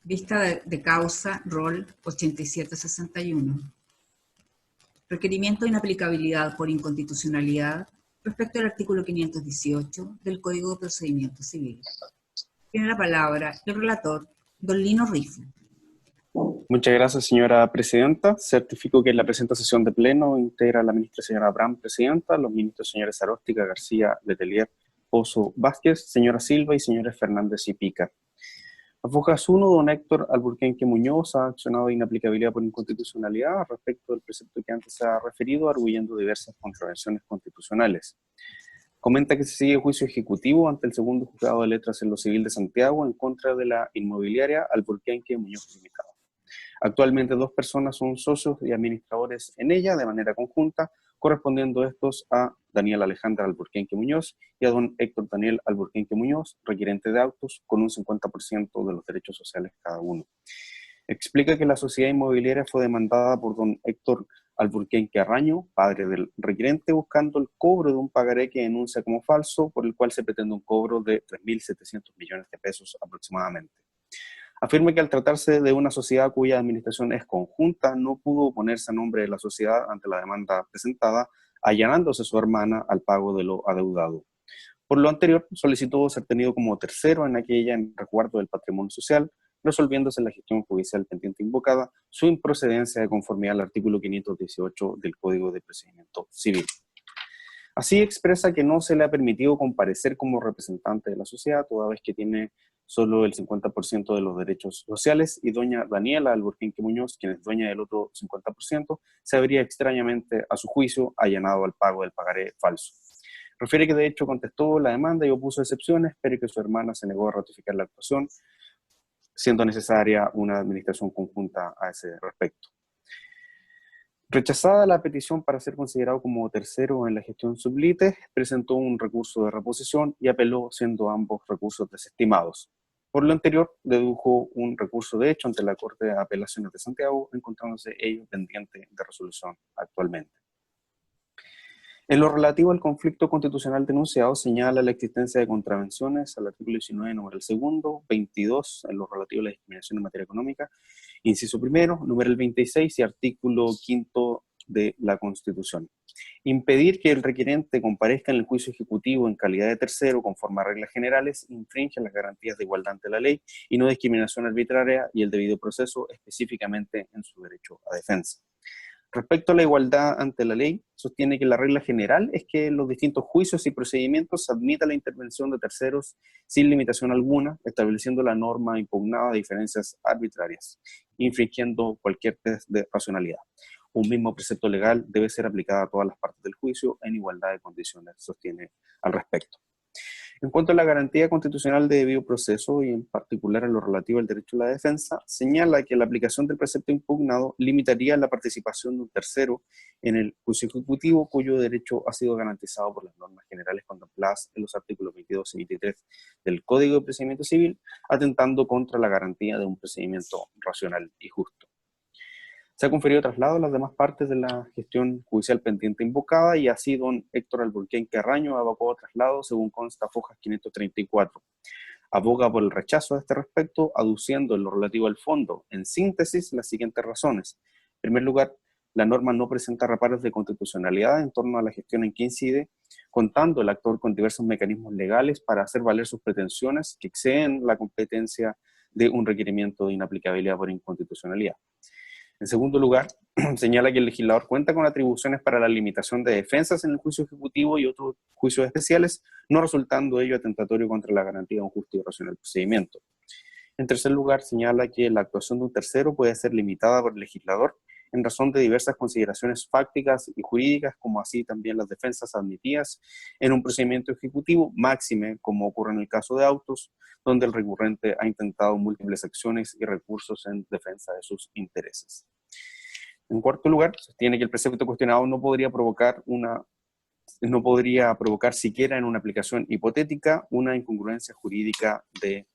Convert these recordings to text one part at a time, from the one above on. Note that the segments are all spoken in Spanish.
Vista de causa, rol 8761. Requerimiento de inaplicabilidad por inconstitucionalidad respecto al artículo 518 del Código de Procedimiento Civil. Tiene la palabra el relator, don Lino Rifo. Muchas gracias, señora presidenta. Certifico que en la presente sesión de pleno integra la ministra señora Abraham, presidenta, los ministros señores Aróstica, García, Letelier, Pozo, Vázquez, señora Silva y señores Fernández y Pica. Afojas 1, don Héctor Alburquerque Muñoz ha accionado de inaplicabilidad por inconstitucionalidad respecto del precepto que antes se ha referido, arguyendo diversas contravenciones constitucionales. Comenta que se sigue juicio ejecutivo ante el segundo juzgado de letras en lo civil de Santiago en contra de la inmobiliaria Alburquerque Muñoz Limitada. Actualmente 2 personas son socios y administradores en ella de manera conjunta, correspondiendo estos a Daniel Alejandra Alburquerque Muñoz y a don Héctor Daniel Alburquerque Muñoz, requirente de autos, con un 50% de los derechos sociales cada uno. Explica que la sociedad inmobiliaria fue demandada por don Héctor Alburquerque Arraño, padre del requirente, buscando el cobro de un pagaré que denuncia como falso, por el cual se pretende un cobro de 3.700 millones de pesos aproximadamente. Afirma que al tratarse de una sociedad cuya administración es conjunta, no pudo oponerse a nombre de la sociedad ante la demanda presentada, allanándose su hermana al pago de lo adeudado. Por lo anterior, solicitó ser tenido como tercero en aquella en resguardo del patrimonio social, resolviéndose en la gestión judicial pendiente invocada su improcedencia de conformidad al artículo 518 del Código de Procedimiento Civil. Así expresa que no se le ha permitido comparecer como representante de la sociedad, toda vez que tiene solo el 50% de los derechos sociales, y doña Daniela Alburquerque Muñoz, quien es dueña del otro 50%, se habría extrañamente, a su juicio, allanado al pago del pagaré falso. Refiere que de hecho contestó la demanda y opuso excepciones, pero que su hermana se negó a ratificar la actuación, siendo necesaria una administración conjunta a ese respecto. Rechazada la petición para ser considerado como tercero en la gestión sublite, presentó un recurso de reposición y apeló, siendo ambos recursos desestimados. Por lo anterior, dedujo un recurso de hecho ante la Corte de Apelaciones de Santiago, encontrándose ello pendiente de resolución actualmente. En lo relativo al conflicto constitucional denunciado, señala la existencia de contravenciones al artículo 19, número el segundo, 22, en lo relativo a la discriminación en materia económica, inciso primero, número el 26 y artículo 5 de la Constitución. Impedir que el requerente comparezca en el juicio ejecutivo en calidad de tercero conforme a reglas generales infringe las garantías de igualdad ante la ley y no discriminación arbitraria y el debido proceso, específicamente en su derecho a defensa. Respecto a la igualdad ante la ley, sostiene que la regla general es que en los distintos juicios y procedimientos se admita la intervención de terceros sin limitación alguna, estableciendo la norma impugnada de diferencias arbitrarias, infringiendo cualquier test de racionalidad. Un mismo precepto legal debe ser aplicado a todas las partes del juicio en igualdad de condiciones, sostiene al respecto. En cuanto a la garantía constitucional de debido proceso y en particular en lo relativo al derecho a la defensa, señala que la aplicación del precepto impugnado limitaría la participación de un tercero en el juicio ejecutivo cuyo derecho ha sido garantizado por las normas generales contempladas en los artículos 22 y 23 del Código de Procedimiento Civil, atentando contra la garantía de un procedimiento racional y justo. Se ha conferido traslado a las demás partes de la gestión judicial pendiente invocada y así don Héctor Alburquerque Arraño ha evocado traslado según consta Fojas 534. Aboga por el rechazo a este respecto, aduciendo en lo relativo al fondo, en síntesis, las siguientes razones. En primer lugar, la norma no presenta reparos de constitucionalidad en torno a la gestión en que incide, contando el actor con diversos mecanismos legales para hacer valer sus pretensiones que exceden la competencia de un requerimiento de inaplicabilidad por inconstitucionalidad. En segundo lugar, señala que el legislador cuenta con atribuciones para la limitación de defensas en el juicio ejecutivo y otros juicios especiales, no resultando ello atentatorio contra la garantía de un justo y racional procedimiento. En tercer lugar, señala que la actuación de un tercero puede ser limitada por el legislador en razón de diversas consideraciones fácticas y jurídicas, como así también las defensas admitidas en un procedimiento ejecutivo, máxime, como ocurre en el caso de autos, donde el recurrente ha intentado múltiples acciones y recursos en defensa de sus intereses. En cuarto lugar, sostiene que el precepto cuestionado no podría provocar siquiera en una aplicación hipotética una incongruencia jurídica de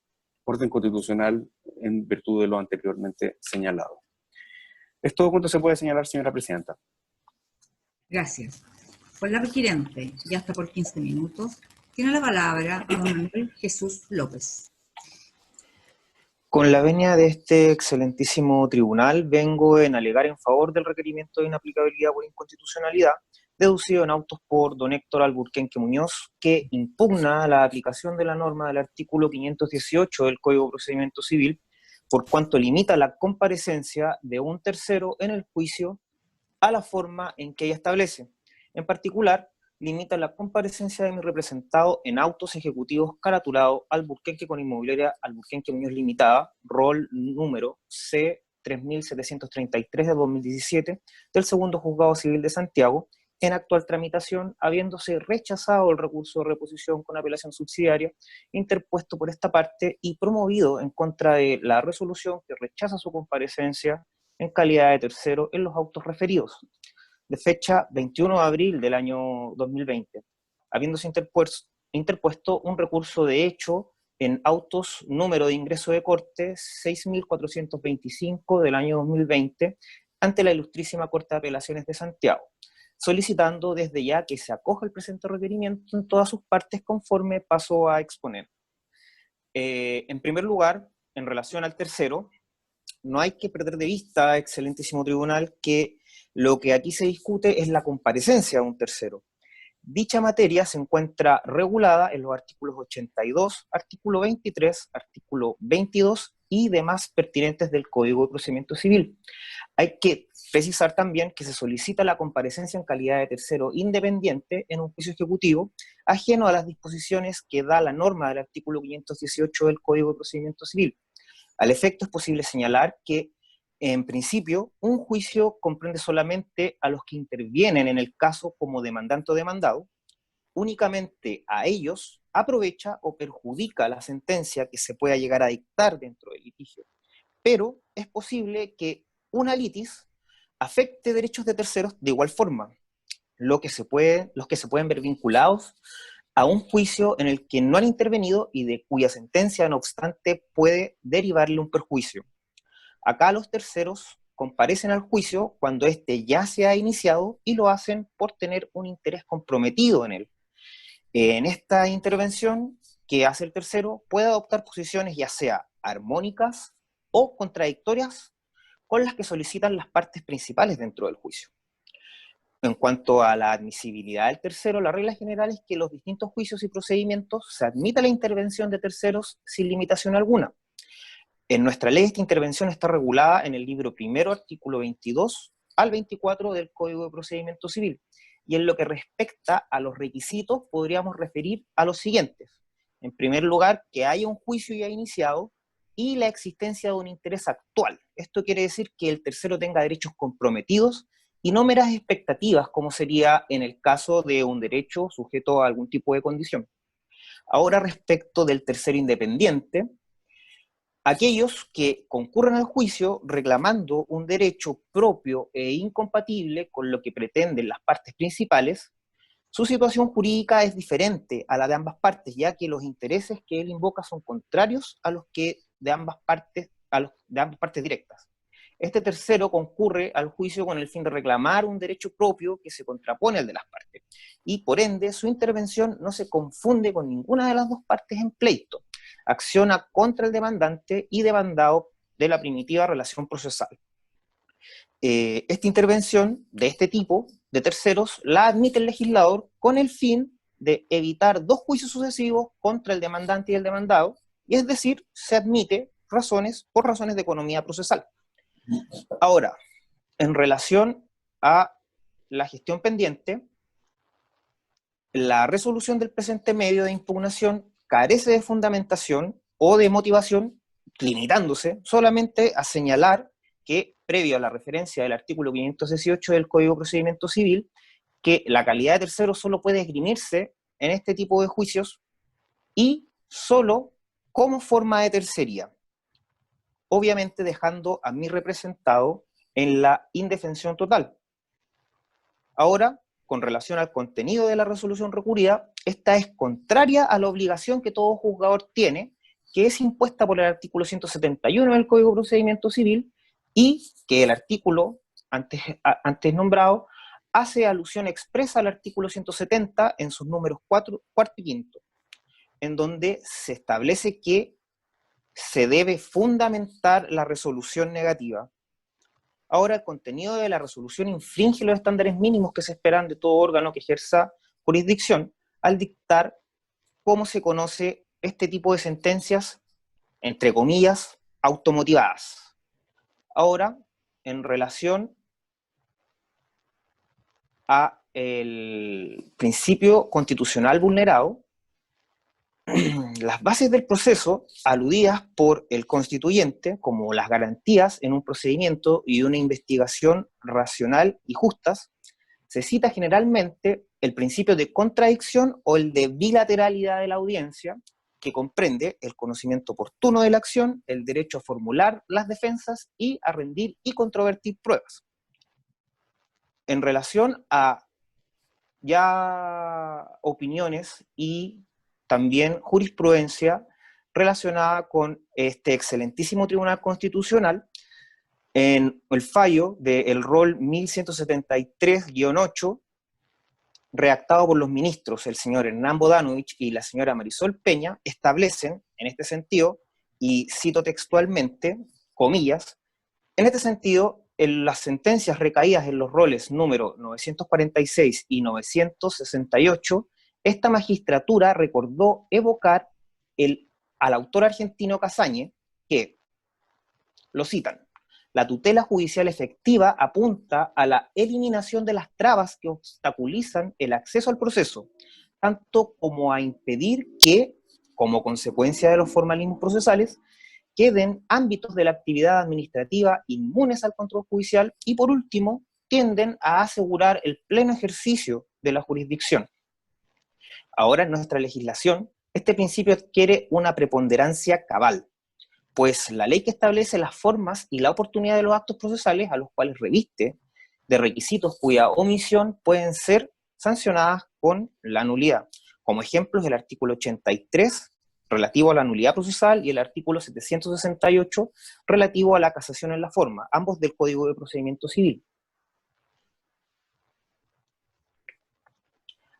orden constitucional en virtud de lo anteriormente señalado. Es todo cuanto se puede señalar, señora presidenta. Gracias. Por la requirente, y hasta por 15 minutos, tiene la palabra don Manuel Jesús López. Con la venia de este excelentísimo tribunal, vengo en alegar en favor del requerimiento de inaplicabilidad por inconstitucionalidad, deducido en autos por don Héctor Alburquenque Muñoz, que impugna la aplicación de la norma del artículo 518 del Código de Procedimiento Civil, por cuanto limita la comparecencia de un tercero en el juicio a la forma en que ella establece. En particular, limita la comparecencia de mi representado en autos ejecutivos caratulados Alburquenque con Inmobiliaria Alburquenque Muñoz Limitada, rol número C3733 de 2017, del segundo juzgado civil de Santiago, en actual tramitación, habiéndose rechazado el recurso de reposición con apelación subsidiaria interpuesto por esta parte y promovido en contra de la resolución que rechaza su comparecencia en calidad de tercero en los autos referidos, de fecha 21 de abril del año 2020, habiéndose interpuesto un recurso de hecho en autos número de ingreso de corte 6.425 del año 2020 ante la Ilustrísima Corte de Apelaciones de Santiago, solicitando desde ya que se acoja el presente requerimiento en todas sus partes conforme paso a exponer. En primer lugar, en relación al tercero, no hay que perder de vista, excelentísimo tribunal, que lo que aquí se discute es la comparecencia de un tercero. Dicha materia se encuentra regulada en los artículos 82, artículo 23, artículo 22 y demás pertinentes del Código de Procedimiento Civil. Hay que precisar también que se solicita la comparecencia en calidad de tercero independiente en un juicio ejecutivo, ajeno a las disposiciones que da la norma del artículo 518 del Código de Procedimiento Civil. Al efecto, es posible señalar que, en principio, un juicio comprende solamente a los que intervienen en el caso como demandante o demandado. Únicamente a ellos aprovecha o perjudica la sentencia que se pueda llegar a dictar dentro del litigio. Pero es posible que una litis afecte derechos de terceros de igual forma, los que se pueden ver vinculados a un juicio en el que no han intervenido y de cuya sentencia, no obstante, puede derivarle un perjuicio. Acá los terceros comparecen al juicio cuando éste ya se ha iniciado y lo hacen por tener un interés comprometido en él. En esta intervención que hace el tercero puede adoptar posiciones ya sea armónicas o contradictorias con las que solicitan las partes principales dentro del juicio. En cuanto a la admisibilidad del tercero, la regla general es que en los distintos juicios y procedimientos se admite la intervención de terceros sin limitación alguna. En nuestra ley esta intervención está regulada en el libro primero, artículo 22 al 24 del Código de Procedimiento Civil. Y en lo que respecta a los requisitos, podríamos referir a los siguientes. En primer lugar, que haya un juicio ya iniciado y la existencia de un interés actual. Esto quiere decir que el tercero tenga derechos comprometidos y no meras expectativas, como sería en el caso de un derecho sujeto a algún tipo de condición. Ahora, respecto del tercero independiente, aquellos que concurren al juicio reclamando un derecho propio e incompatible con lo que pretenden las partes principales, su situación jurídica es diferente a la de ambas partes, ya que los intereses que él invoca son contrarios a los que de ambas partes directas. Este tercero concurre al juicio con el fin de reclamar un derecho propio que se contrapone al de las partes, y por ende su intervención no se confunde con ninguna de las dos partes en pleito, acciona contra el demandante y demandado de la primitiva relación procesal. Esta intervención de este tipo de terceros la admite el legislador con el fin de evitar dos juicios sucesivos contra el demandante y el demandado, y es decir, se admite por razones de economía procesal. Ahora, en relación a la gestión pendiente, la resolución del presente medio de impugnación carece de fundamentación o de motivación, limitándose solamente a señalar que, previo a la referencia del artículo 518 del Código de Procedimiento Civil, que la calidad de tercero solo puede esgrimirse en este tipo de juicios y solo como forma de tercería, obviamente dejando a mi representado en la indefensión total. Ahora, con relación al contenido de la resolución recurrida, esta es contraria a la obligación que todo juzgador tiene, que es impuesta por el artículo 171 del Código de Procedimiento Civil, y que el artículo antes nombrado hace alusión expresa al artículo 170 en sus números 4 y 5, en donde se establece que se debe fundamentar la resolución negativa. Ahora, el contenido de la resolución infringe los estándares mínimos que se esperan de todo órgano que ejerza jurisdicción al dictar cómo se conoce este tipo de sentencias, entre comillas, automotivadas. Ahora, en relación a el principio constitucional vulnerado, las bases del proceso aludidas por el constituyente como las garantías en un procedimiento y una investigación racional y justas, se cita generalmente el principio de contradicción o el de bilateralidad de la audiencia, que comprende el conocimiento oportuno de la acción, el derecho a formular las defensas y a rendir y controvertir pruebas. En relación a ya opiniones y también jurisprudencia relacionada con este excelentísimo Tribunal Constitucional, en el fallo del rol 1173-8, redactado por los ministros, el señor Hernán Bodanovich y la señora Marisol Peña, establecen en este sentido, y cito textualmente, comillas, en este sentido, en las sentencias recaídas en los roles número 946 y 968, esta magistratura recordó evocar al autor argentino Casañe, que, lo citan, la tutela judicial efectiva apunta a la eliminación de las trabas que obstaculizan el acceso al proceso, tanto como a impedir que, como consecuencia de los formalismos procesales, queden ámbitos de la actividad administrativa inmunes al control judicial y, por último, tienden a asegurar el pleno ejercicio de la jurisdicción. Ahora, en nuestra legislación, este principio adquiere una preponderancia cabal, pues la ley que establece las formas y la oportunidad de los actos procesales a los cuales reviste de requisitos cuya omisión pueden ser sancionadas con la nulidad. Como ejemplos, el artículo 83, relativo a la nulidad procesal, y el artículo 768, relativo a la casación en la forma, ambos del Código de Procedimiento Civil.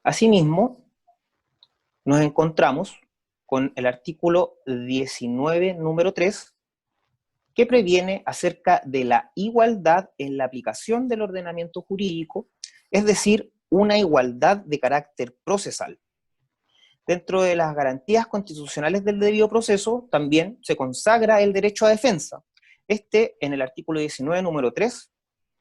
Asimismo, nos encontramos con el artículo 19, número 3, que previene acerca de la igualdad en la aplicación del ordenamiento jurídico, es decir, una igualdad de carácter procesal. Dentro de las garantías constitucionales del debido proceso, también se consagra el derecho a defensa. Este en el artículo 19, número 3,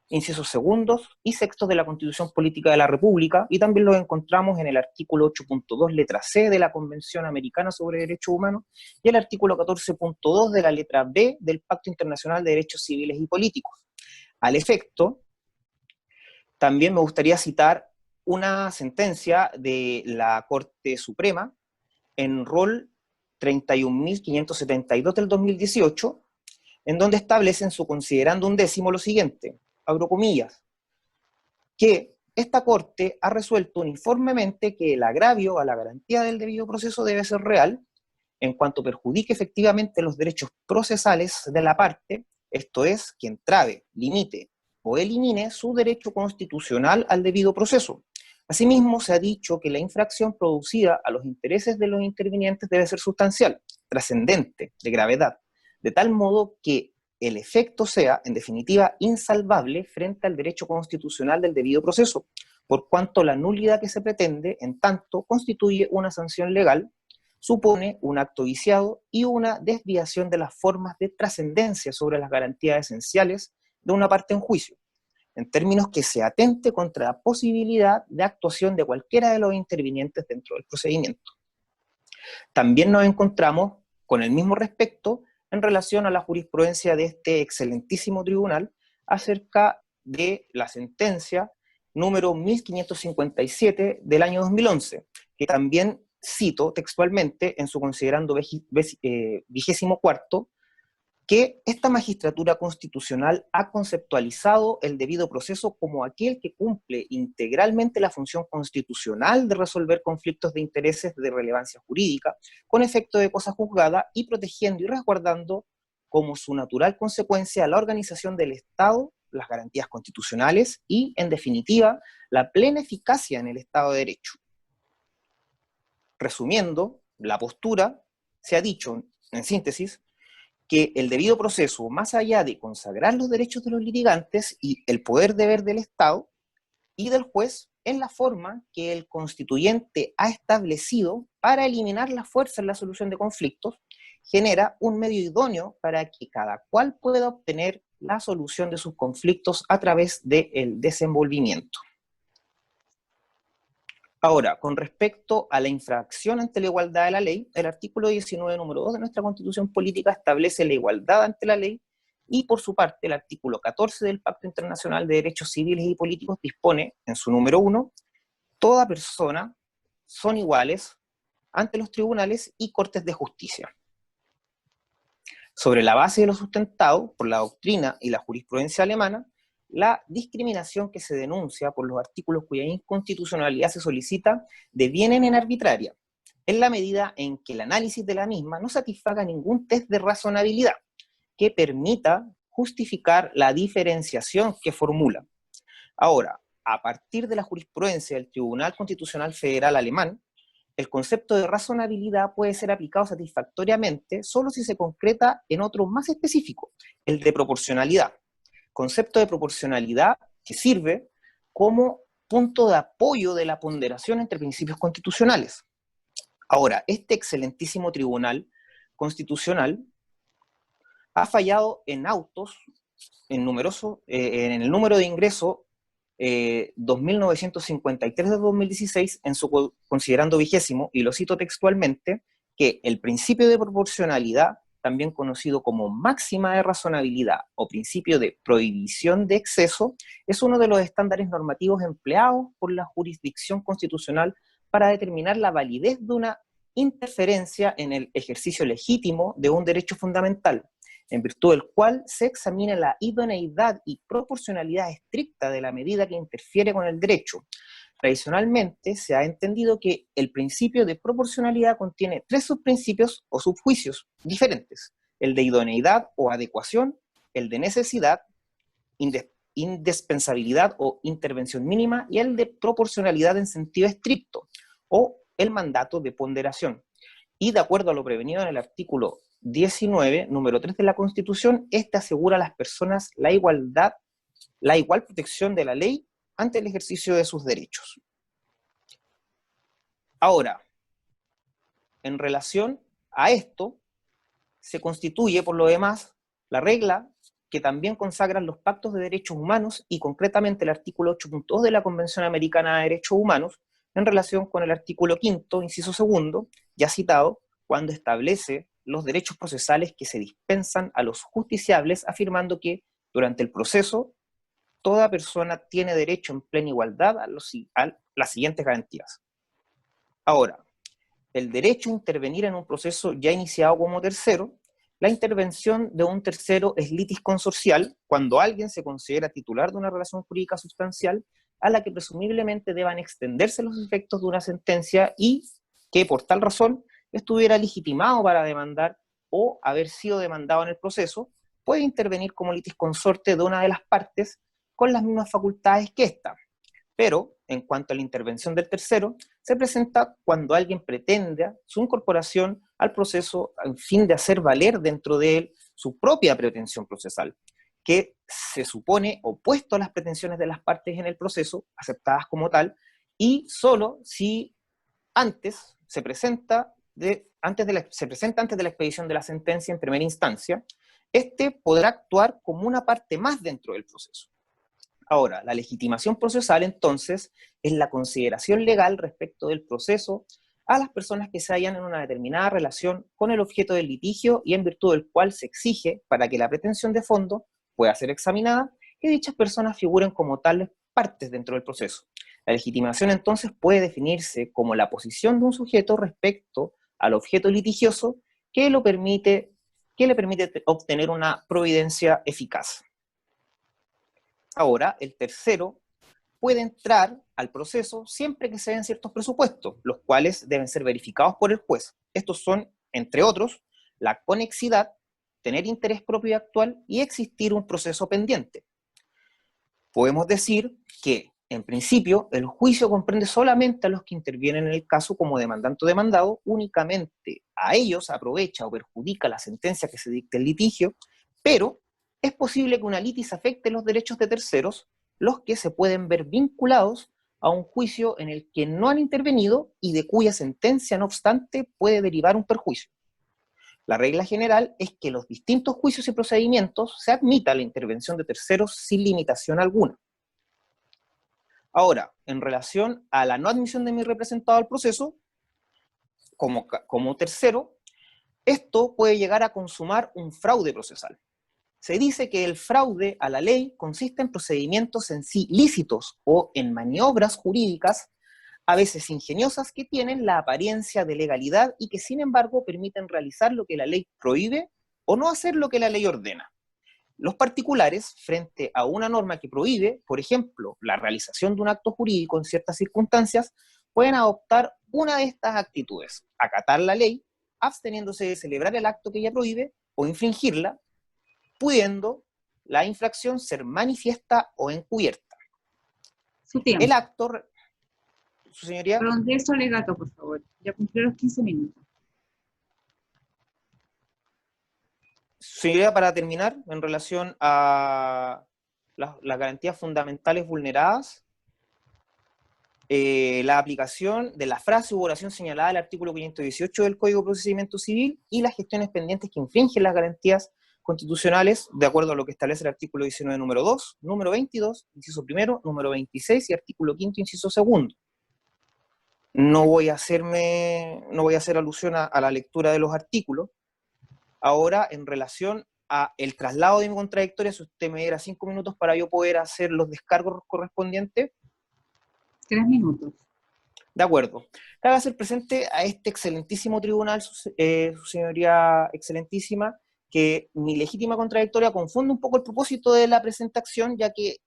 incisos segundos y sextos de la Constitución Política de la República, y también lo encontramos en el artículo 8.2, letra C, de la Convención Americana sobre Derechos Humanos, y el artículo 14.2 de la letra B del Pacto Internacional de Derechos Civiles y Políticos. Al efecto, también me gustaría citar una sentencia de la Corte Suprema en rol 31.572 del 2018, en donde establece en su considerando undécimo lo siguiente, abro comillas, que esta Corte ha resuelto uniformemente que el agravio a la garantía del debido proceso debe ser real en cuanto perjudique efectivamente los derechos procesales de la parte, esto es, quien trave, limite o elimine su derecho constitucional al debido proceso. Asimismo, se ha dicho que la infracción producida a los intereses de los intervinientes debe ser sustancial, trascendente, de gravedad, de tal modo que el efecto sea, en definitiva, insalvable frente al derecho constitucional del debido proceso, por cuanto la nulidad que se pretende, en tanto, constituye una sanción legal, supone un acto viciado y una desviación de las formas de trascendencia sobre las garantías esenciales de una parte en juicio, en términos que se atente contra la posibilidad de actuación de cualquiera de los intervinientes dentro del procedimiento. También nos encontramos con el mismo respecto en relación a la jurisprudencia de este excelentísimo tribunal acerca de la sentencia número 1557 del año 2011, que también cito textualmente en su considerando 24º, que esta magistratura constitucional ha conceptualizado el debido proceso como aquel que cumple integralmente la función constitucional de resolver conflictos de intereses de relevancia jurídica con efecto de cosa juzgada y protegiendo y resguardando como su natural consecuencia la organización del Estado, las garantías constitucionales y, en definitiva, la plena eficacia en el Estado de Derecho. Resumiendo, la postura, se ha dicho, en síntesis, que el debido proceso, más allá de consagrar los derechos de los litigantes y el poder deber del Estado y del juez, es la forma que el constituyente ha establecido para eliminar la fuerza en la solución de conflictos, genera un medio idóneo para que cada cual pueda obtener la solución de sus conflictos a través del desenvolvimiento. Ahora, con respecto a la infracción ante la igualdad de la ley, el artículo 19, número 2 de nuestra Constitución Política establece la igualdad ante la ley y, por su parte, el artículo 14 del Pacto Internacional de Derechos Civiles y Políticos dispone, en su número 1, toda persona son iguales ante los tribunales y cortes de justicia. Sobre la base de lo sustentado por la doctrina y la jurisprudencia alemana, la discriminación que se denuncia por los artículos cuya inconstitucionalidad se solicita devienen en arbitraria, en la medida en que el análisis de la misma no satisfaga ningún test de razonabilidad que permita justificar la diferenciación que formula. Ahora, a partir de la jurisprudencia del Tribunal Constitucional Federal Alemán, el concepto de razonabilidad puede ser aplicado satisfactoriamente solo si se concreta en otro más específico, el de proporcionalidad. Concepto de proporcionalidad que sirve como punto de apoyo de la ponderación entre principios constitucionales. Ahora, este excelentísimo Tribunal Constitucional ha fallado en autos, en el número de ingreso 2953 de 2016, considerando 20º, y lo cito textualmente, que el principio de proporcionalidad, también conocido como máxima de razonabilidad o principio de prohibición de exceso, es uno de los estándares normativos empleados por la jurisdicción constitucional para determinar la validez de una interferencia en el ejercicio legítimo de un derecho fundamental, en virtud del cual se examina la idoneidad y proporcionalidad estricta de la medida que interfiere con el derecho. Tradicionalmente se ha entendido que el principio de proporcionalidad contiene 3 subprincipios o subjuicios diferentes: el de idoneidad o adecuación, el de necesidad, indispensabilidad o intervención mínima, y el de proporcionalidad en sentido estricto, o el mandato de ponderación. Y de acuerdo a lo prevenido en el artículo 19, número 3 de la Constitución, este asegura a las personas la igual protección de la ley ante el ejercicio de sus derechos. Ahora, en relación a esto, se constituye, por lo demás, la regla que también consagran los pactos de derechos humanos y concretamente el artículo 8.2 de la Convención Americana de Derechos Humanos en relación con el artículo 5, inciso 2, ya citado, cuando establece los derechos procesales que se dispensan a los justiciables, afirmando que durante el proceso toda persona tiene derecho en plena igualdad a las siguientes garantías. Ahora, el derecho a intervenir en un proceso ya iniciado como tercero. La intervención de un tercero es litis consorcial cuando alguien se considera titular de una relación jurídica sustancial a la que presumiblemente deban extenderse los efectos de una sentencia y que por tal razón estuviera legitimado para demandar o haber sido demandado en el proceso, puede intervenir como litis consorte de una de las partes con las mismas facultades que ésta. Pero, en cuanto a la intervención del tercero, se presenta cuando alguien pretenda su incorporación al proceso a fin de hacer valer dentro de él su propia pretensión procesal, que se supone opuesto a las pretensiones de las partes en el proceso, aceptadas como tal, y solo si antes se presenta antes de la expedición de la sentencia en primera instancia, este podrá actuar como una parte más dentro del proceso. Ahora, la legitimación procesal, entonces, es la consideración legal respecto del proceso a las personas que se hallan en una determinada relación con el objeto del litigio y en virtud del cual se exige, para que la pretensión de fondo pueda ser examinada, que dichas personas figuren como tales partes dentro del proceso. La legitimación, entonces, puede definirse como la posición de un sujeto respecto al objeto litigioso que le permite obtener una providencia eficaz. Ahora, el tercero puede entrar al proceso siempre que se den ciertos presupuestos, los cuales deben ser verificados por el juez. Estos son, entre otros, la conexidad, tener interés propio y actual y existir un proceso pendiente. Podemos decir que En principio, el juicio comprende solamente a los que intervienen en el caso como demandante o demandado, únicamente a ellos aprovecha o perjudica la sentencia que se dicte el litigio, pero es posible que una litis afecte los derechos de terceros, los que se pueden ver vinculados a un juicio en el que no han intervenido y de cuya sentencia, no obstante, puede derivar un perjuicio. La regla general es que en los distintos juicios y procedimientos se admita la intervención de terceros sin limitación alguna. Ahora, en relación a la no admisión de mi representado al proceso, como tercero, esto puede llegar a consumar un fraude procesal. Se dice que el fraude a la ley consiste en procedimientos en sí lícitos o en maniobras jurídicas, a veces ingeniosas, que tienen la apariencia de legalidad y que sin embargo permiten realizar lo que la ley prohíbe o no hacer lo que la ley ordena. Los particulares, frente a una norma que prohíbe, por ejemplo, la realización de un acto jurídico en ciertas circunstancias, pueden adoptar una de estas actitudes: acatar la ley, absteniéndose de celebrar el acto que ella prohíbe, o infringirla, pudiendo la infracción ser manifiesta o encubierta. Su tiempo. El acto, su señoría. Redondee su alegato, por favor. Ya cumplió los 15 minutos. Señoría, para terminar, en relación a las garantías fundamentales vulneradas, la aplicación de la frase u oración señalada del artículo 518 del Código de Procedimiento Civil y las gestiones pendientes que infringen las garantías constitucionales, de acuerdo a lo que establece el artículo 19, número 2, número 22, inciso primero, número 26 y artículo 5º, inciso segundo. No voy a hacer alusión a la lectura de los artículos. Ahora, en relación a el traslado de mi contradictoria, si usted me diera 5 minutos para yo poder hacer los descargos correspondientes. 3 minutos. De acuerdo. Cabe hacer presente a este excelentísimo tribunal, su señoría excelentísima, que mi legítima contradictoria confunde un poco el propósito de la presente acción, ya que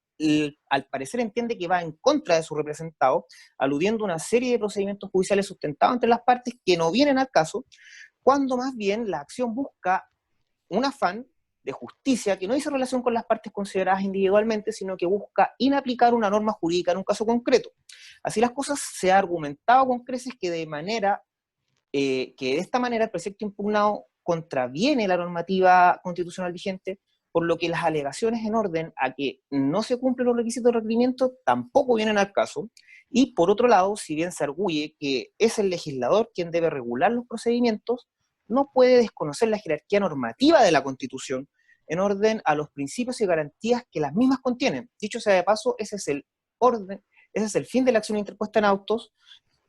al parecer entiende que va en contra de su representado, aludiendo a una serie de procedimientos judiciales sustentados entre las partes que no vienen al caso, cuando más bien la acción busca un afán de justicia que no dice relación con las partes consideradas individualmente, sino que busca inaplicar una norma jurídica en un caso concreto. Así las cosas, se ha argumentado con creces que de esta manera el precepto impugnado contraviene la normativa constitucional vigente, por lo que las alegaciones en orden a que no se cumplen los requisitos de requerimiento tampoco vienen al caso. Y por otro lado, si bien se arguye que es el legislador quien debe regular los procedimientos, no puede desconocer la jerarquía normativa de la Constitución en orden a los principios y garantías que las mismas contienen. Dicho sea de paso, ese es el fin de la acción interpuesta en autos,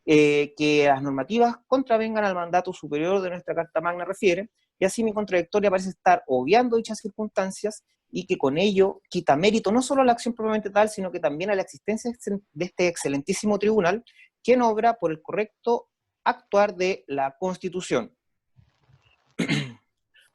que las normativas contravengan al mandato superior de nuestra Carta Magna refiere, y así mi contradictoria parece estar obviando dichas circunstancias y que con ello quita mérito no solo a la acción propiamente tal, sino que también a la existencia de este excelentísimo tribunal, quien obra por el correcto actuar de la Constitución.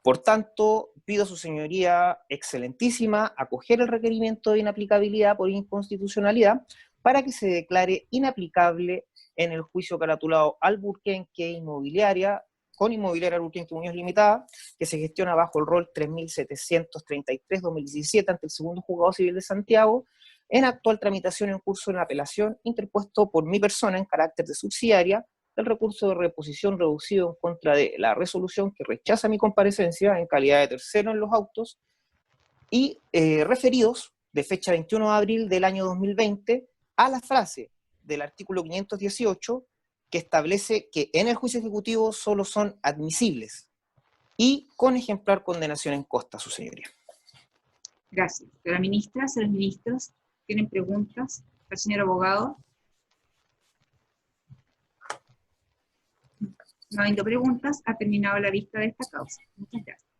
Por tanto, pido a su señoría excelentísima acoger el requerimiento de inaplicabilidad por inconstitucionalidad para que se declare inaplicable en el juicio caratulado Alburquenque Inmobiliaria, con Inmobiliaria Alburquenque Muñoz Limitada, que se gestiona bajo el rol 3733-2017 ante el segundo juzgado civil de Santiago, en actual tramitación en curso de apelación, interpuesto por mi persona en carácter de subsidiaria, del recurso de reposición reducido en contra de la resolución que rechaza mi comparecencia en calidad de tercero en los autos, y referidos de fecha 21 de abril del año 2020 a la frase del artículo 518 que establece que en el juicio ejecutivo solo son admisibles y con ejemplar condenación en costa, su señoría. Gracias. Señora ministra, señores ministros, ¿tienen preguntas al señor abogado? No habiendo preguntas, ha terminado la vista de esta causa. Muchas gracias.